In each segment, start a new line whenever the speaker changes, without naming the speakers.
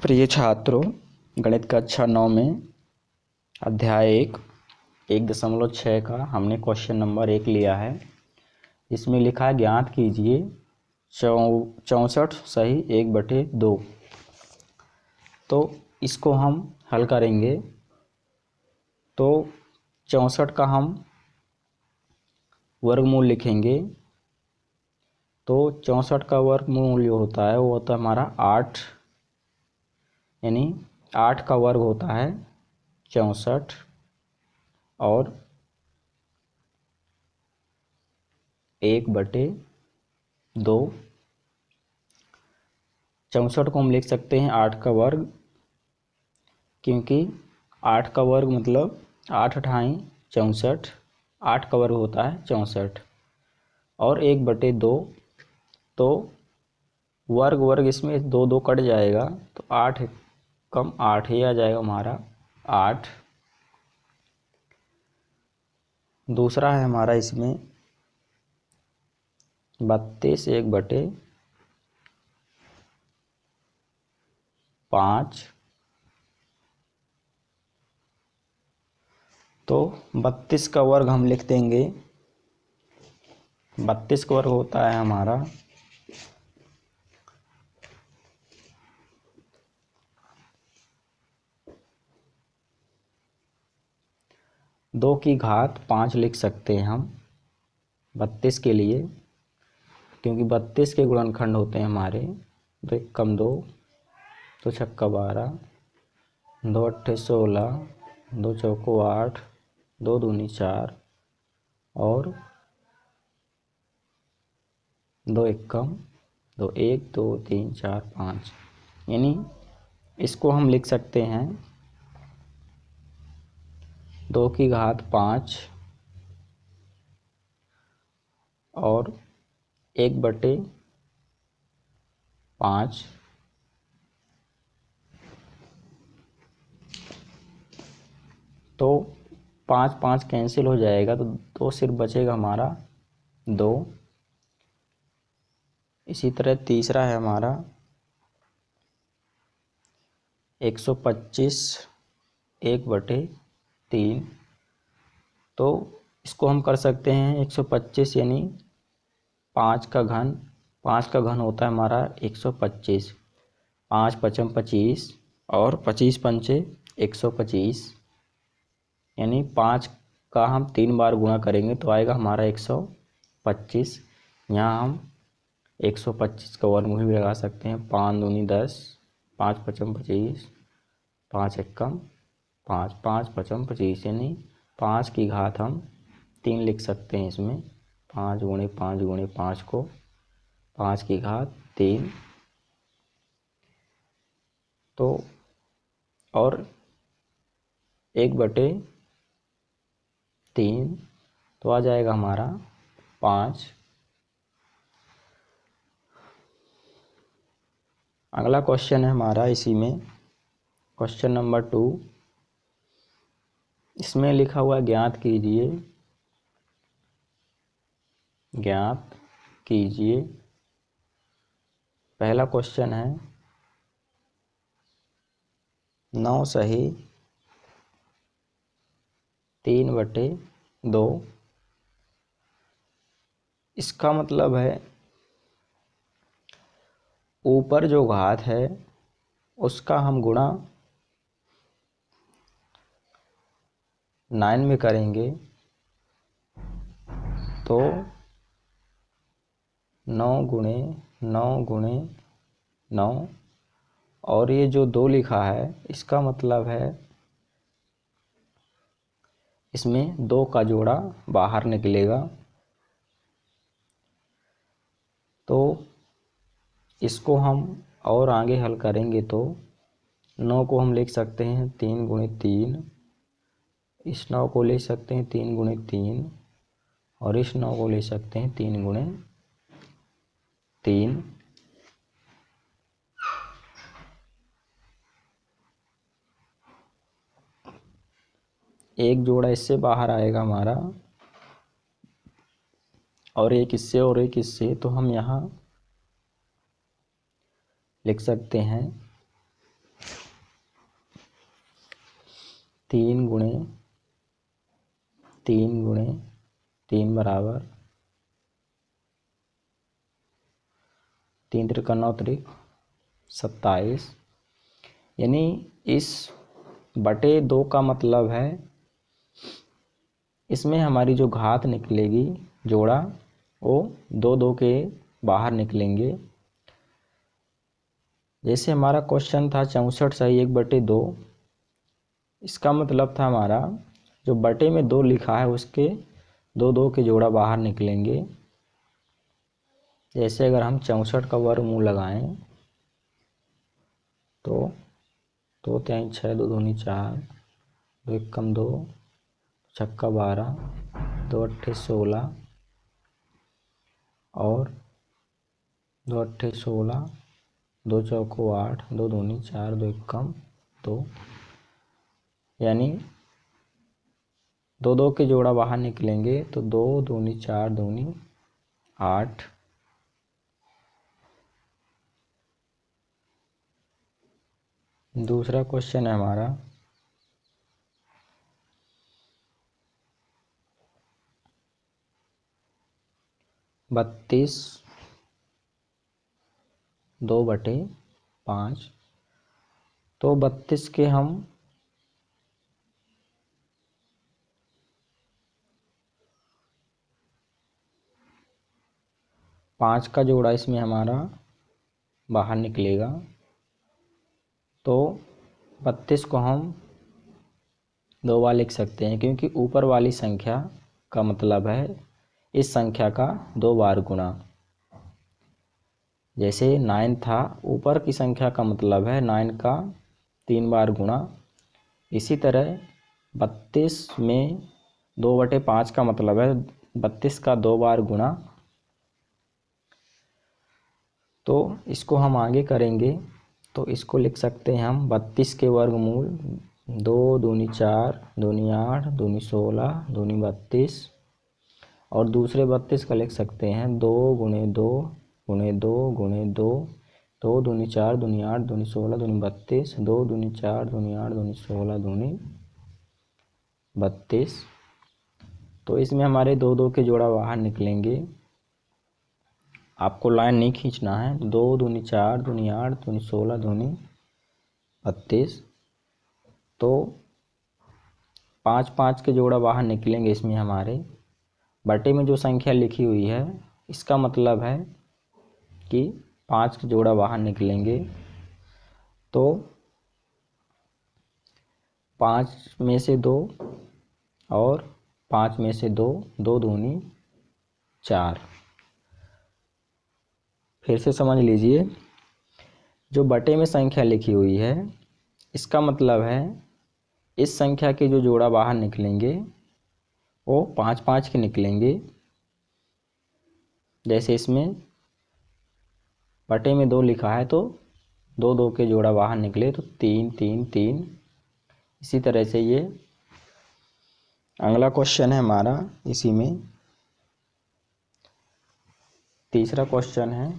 प्रिय छात्रों, गणित कक्षा 9 में अध्याय 1.6 का हमने क्वेश्चन नंबर 1 लिया है। इसमें लिखा है ज्ञात कीजिए 64 सही 1/2। तो इसको हम हल करेंगे। तो 64 का हम वर्गमूल लिखेंगे। तो 64 का वर्गमूल जो होता है वो होता है हमारा 8, यानी 8 का वर्ग होता है 64 और 1/2। 64 को हम लिख सकते हैं 8 का वर्ग, क्योंकि 8 का वर्ग मतलब 8 अठाई 64, 8 का वर्ग होता है 64 और 1/2। तो वर्ग वर्ग इसमें 2 कट जाएगा, तो 8 कम 8 ही आ जाएगा हमारा 8। दूसरा है हमारा इसमें 32 1/5। तो 32 का वर्ग हम लिख देंगे। 32 का वर्ग होता है हमारा 2 की घात 5 लिख सकते हैं हम 32 के लिए, क्योंकि 32 के गुणनखंड होते हैं हमारे 2 कम 2, 2 छक्का 12, 2 अट्ठे 16, 2 चौको 8, 2 दूनी 4 और 2 एकम 2, 1 2 3 4 5। यानी इसको हम लिख सकते हैं 2 की घात 5 और 1/5। तो 5 5 कैंसिल हो जाएगा, तो 2 सिर्फ बचेगा हमारा 2। इसी तरह तीसरा है हमारा 125 1/3। तो इसको हम कर सकते हैं 125 यानी 5 का घन। 5 का घन होता है हमारा 125। 5 पचम 25 और 25 पंचे 125, यानी 5 का हम 3 बार गुणा करेंगे तो आएगा हमारा 125। यहाँ हम 125 का वर्गमूल भी लगा सकते हैं। 5 दूनी 10, 5 पचम 25, 5 एकम 5, 5 पचम 25, यानी 5 की घात हम 3 लिख सकते हैं इसमें। 5 गुणे 5 गुणे 5 को 5 की घात 3। तो और 1/3 तो आ जाएगा हमारा 5। अगला क्वेश्चन है हमारा इसी में क्वेश्चन नंबर 2। इसमें लिखा हुआ ज्ञात कीजिए पहला क्वेश्चन है 9 सही 3/2। इसका मतलब है ऊपर जो घात है उसका हम गुणा 9 में करेंगे तो 9 गुणे 9 गुणे 9, और ये जो 2 लिखा है इसका मतलब है इसमें 2 का जोड़ा बाहर निकलेगा। तो इसको हम और आगे हल करेंगे तो 9 को हम लिख सकते हैं 3 गुणे 3, इस 9 को ले सकते हैं 3 गुणे 3 और इस 9 को ले सकते हैं 3 गुणे 3। एक जोड़ा इससे बाहर आएगा हमारा और एक इससे और एक इससे, तो हम यहाँ लिख सकते हैं 3 गुणे 3 गुणे 3 बराबर 3 त्रिक 9 त्रिक 27। यानी इस बटे 2 का मतलब है इसमें हमारी जो घात निकलेगी जोड़ा वो 2 के बाहर निकलेंगे। जैसे हमारा क्वेश्चन था 64 सही 1/2, इसका मतलब था हमारा जो बटे में 2 लिखा है उसके 2 के जोड़ा बाहर निकलेंगे। जैसे अगर हम 64 का वर्गमूल लगाएं तो 2 3 6 2 दूनी 4 2 एकम 2 छक्का 12 2 अट्ठे 16 और 2 अट्ठे 16 2 चौको 8 2 दूनी 4 2 एकम 2, यानी 2 के जोड़ा बाहर निकलेंगे तो 2 दूनी 4 दूनी 8। दूसरा क्वेश्चन है हमारा 32 2/5। तो 32 के हम 5 का जोड़ा इसमें हमारा बाहर निकलेगा। तो 32 को हम 2 बार लिख सकते हैं क्योंकि ऊपर वाली संख्या का मतलब है इस संख्या का 2 बार गुणा। जैसे 9 था, ऊपर की संख्या का मतलब है 9 का 3 बार गुणा। इसी तरह 32 में 2/5 का मतलब है 32 का 2 बार गुणा। तो इसको हम आगे करेंगे तो इसको लिख सकते हैं हम 32 के वर्गमूल 2 दूनी 4 दूनी 8 दूनी 16 दूनी 32, और दूसरे 32 का लिख सकते हैं 2 गुणे 2 गुणे 2 गुणे 2 2 दूनी 4 दूनी 8 दूनी 16 दूनी 32 2 दूनी 4 दूनी 8 दूनी 16 दूनी 32। तो इसमें हमारे 2 के जोड़ा बाहर निकलेंगे। आपको लाइन नहीं खींचना है। 2 दूनी 4 दूनी 8 दूनी 16 दूनी 32। तो 5 5 के जोड़ा बाहर निकलेंगे इसमें हमारे। बटे में जो संख्या लिखी हुई है इसका मतलब है कि 5 के जोड़ा बाहर निकलेंगे। तो 5 में से 2 और 5 में से 2 2 दूनी 4। फिर से समझ लीजिए, जो बटे में संख्या लिखी हुई है इसका मतलब है इस संख्या के जो जोड़ा बाहर निकलेंगे वो 5 5 के निकलेंगे। जैसे इसमें बटे में 2 लिखा है तो 2 के जोड़ा बाहर निकले तो 3 3 3। इसी तरह से ये अगला क्वेश्चन है हमारा, इसी में तीसरा क्वेश्चन है।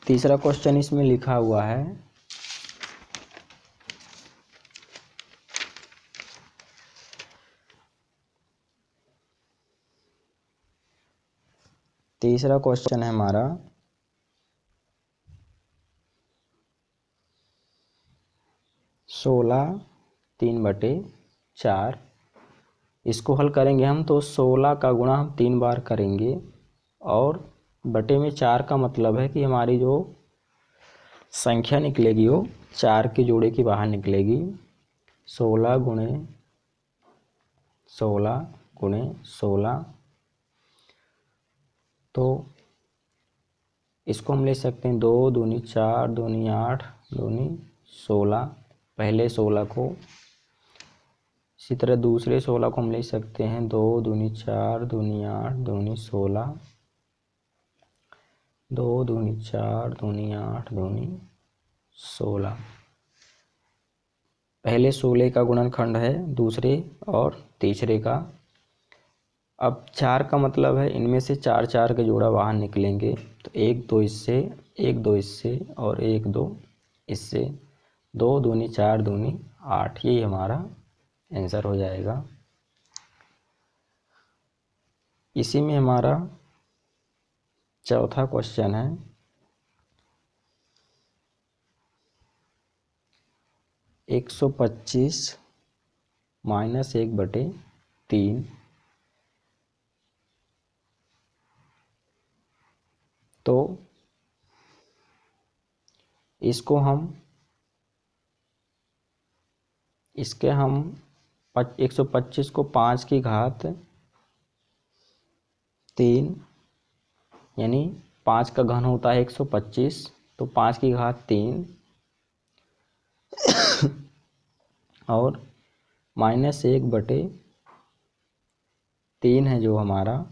तीसरा क्वेश्चन इसमें लिखा हुआ है तीसरा क्वेश्चन है हमारा 16 3/4। इसको हल करेंगे हम तो 16 का गुणा हम 3 बार करेंगे और बटे में 4 का मतलब है कि हमारी जो संख्या निकलेगी वो 4 के जोड़े की बाहर निकलेगी। 16 गुणे 16 गुणे 16। तो इसको हम ले सकते हैं 2 दूनी 4 दूनी 8 दूनी 16। पहले 16 को, इसी तरह दूसरे 16 को हम ले सकते हैं 2 दूनी 4 दूनी 8 दूनी 16 2 दूनी 4 दूनी 8 दूनी 16। पहले 16 का गुणनखंड है दूसरे और तीसरे का। अब 4 का मतलब है इनमें से 4 4 के जोड़ा बाहर निकलेंगे तो 1 2 इससे 1 2 इससे और 1 2 इससे। 2 दूनी 4 दूनी 8, यही हमारा आंसर हो जाएगा। इसी में हमारा चौथा क्वेश्चन है, 125 माइनस 1/3। तो इसको हम 125 को 5 की घात 3, यानी 5 का घन होता है 125, तो 5 की घात 3 और -1/3 है जो हमारा,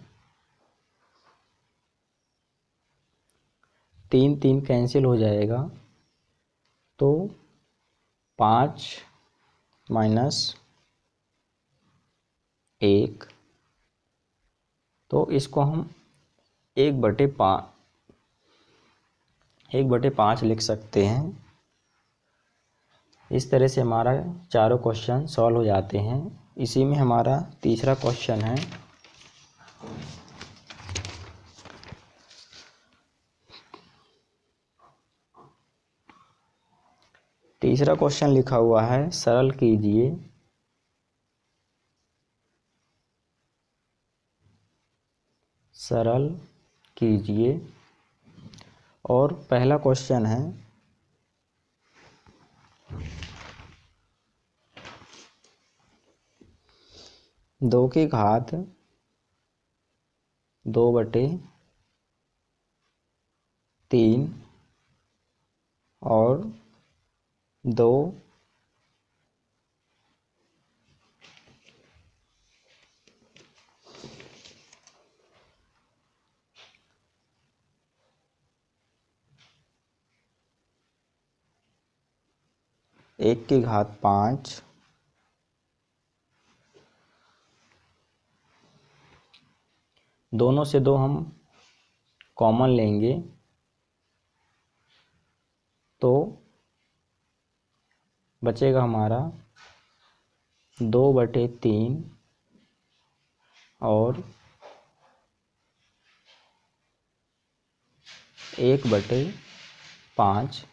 3 कैंसिल हो जाएगा, तो 5 माइनस 1, तो इसको हम 1/5 लिख सकते हैं। इस तरह से हमारा चारों क्वेश्चन सॉल्व हो जाते हैं। इसी में हमारा तीसरा क्वेश्चन है, तीसरा क्वेश्चन लिखा हुआ है, सरल कीजिए और पहला क्वेश्चन है, 2 की घात 2/3 और 2 1 की घात 5, दोनों से 2 हम कॉमन लेंगे तो बचेगा हमारा 2/3 और 1/5।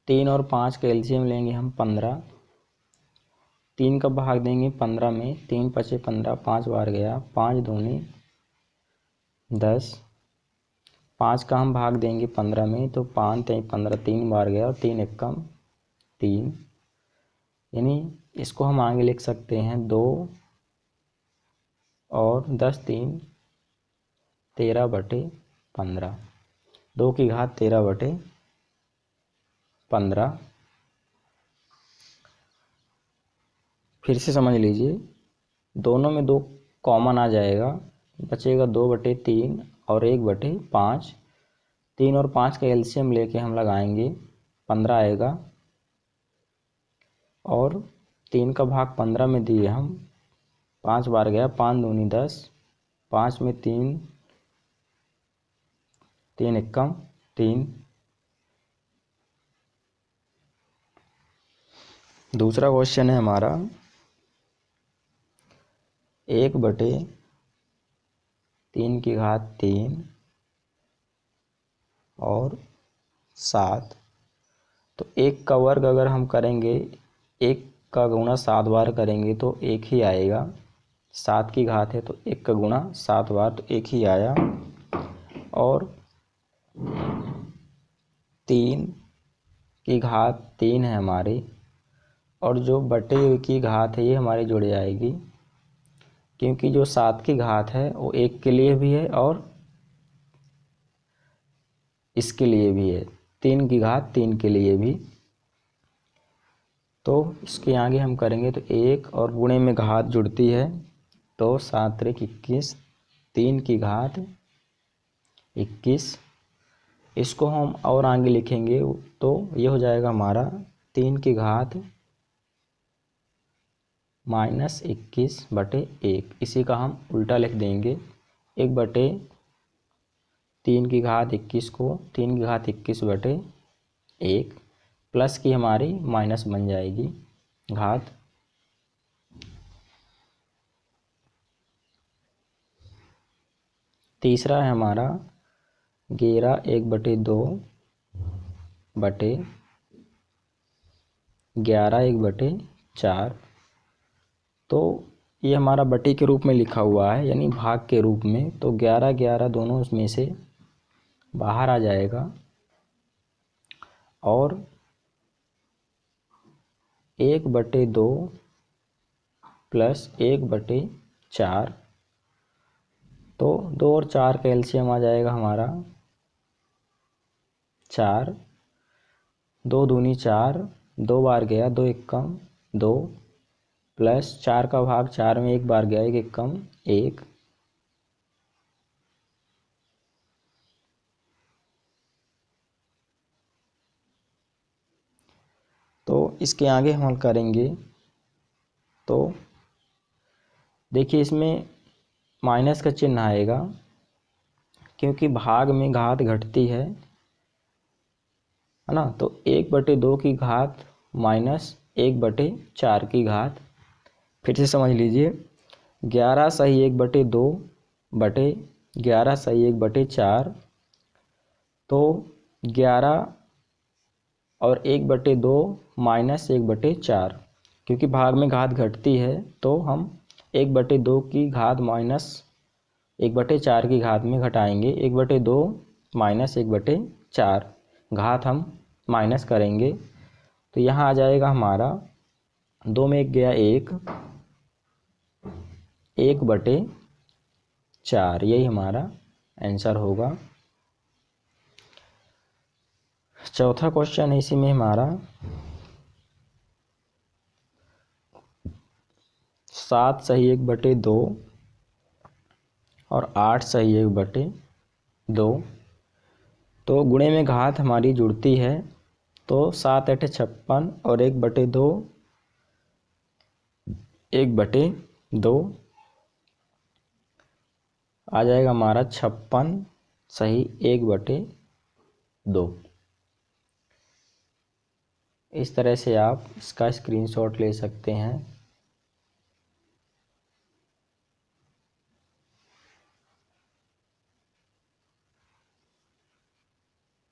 3 और 5 का एलसीएम लेंगे हम 15, 3 का भाग देंगे 15 में, 3 पचे 15, 5 बार गया, 5 दूनी 10, 5 का हम भाग देंगे 15 में, तो 5 तेई 15, 3 बार गया और 3 एकम 3, यानी इसको हम आगे लिख सकते हैं 2 और 10 3 13/15, 2 की घात 13/15। फिर से समझ लीजिए, दोनों में 2 कॉमन आ जाएगा, बचेगा 2/3 और 1/5। 3 और 5 का एलसीएम लेके हम लगाएंगे 15 आएगा और 3 का भाग 15 में दिए हम, 5 बार गया, 5 दूनी 10, 5 में 3, 3 एकम 3। दूसरा क्वेश्चन है हमारा, 1/3 की घात 3 और 7, तो 1 का वर्ग अगर हम करेंगे, 1 का गुणा 7 बार करेंगे तो 1 ही आएगा। 7 की घात है तो 1 का गुणा 7 बार तो 1 ही आया। और 3 की घात 3 है हमारी, और जो बटे की घात है ये हमारी जुड़ जाएगी, क्योंकि जो 7 की घात है वो 1 के लिए भी है और इसके लिए भी है, 3 की घात 3 के लिए भी। तो इसके आगे हम करेंगे तो 1 और गुणे में घात जुड़ती है, तो 7 त्रिक 21, 3 की घात 21। इसको हम और आगे लिखेंगे तो ये हो जाएगा हमारा 3 की घात -21/1। इसी का हम उल्टा लिख देंगे, 1/3 को 3/21/1 प्लस की हमारी माइनस बन जाएगी घात। तीसरा है हमारा 11 1/2/11 1/4। तो ये हमारा बटे के रूप में लिखा हुआ है, यानी भाग के रूप में। तो 11 11 दोनों उसमें से बाहर आ जाएगा और 1/2 प्लस 1/4। तो 2 और 4 का एलसीएम आ जाएगा हमारा 4। 2 दूनी 4, 2 बार गया 2 एक कम 2, प्लस 4 का भाग 4 में 1 बार गया 1 एक कम 1। तो इसके आगे हम करेंगे तो देखिए इसमें माइनस का चिन्ह आएगा, क्योंकि भाग में घात घटती है ना। तो 1/2 की घात माइनस 1/4 की घात। फिर से समझ लीजिए, 11 सही 1/2 बटे 11 सही 1/4। तो 11 और 1/2 माइनस 1/4, क्योंकि भाग में घात घटती है तो हम 1/2 की घात माइनस 1/4 की घात में घटाएंगे। 1/2 माइनस 1/4 घात हम माइनस करेंगे। तो यहाँ आ जाएगा हमारा 2 में 1 गया 1, 1/4। यही हमारा आंसर होगा। चौथा क्वेश्चन है इसी में हमारा 7 सही 1/2 और 8 सही 1/2। तो गुणे में घात हमारी जुड़ती है, तो 7 8 56 और 1/2 1/2 आ जाएगा हमारा 56 सही 1/2। इस तरह से आप इसका स्क्रीनशॉट ले सकते हैं।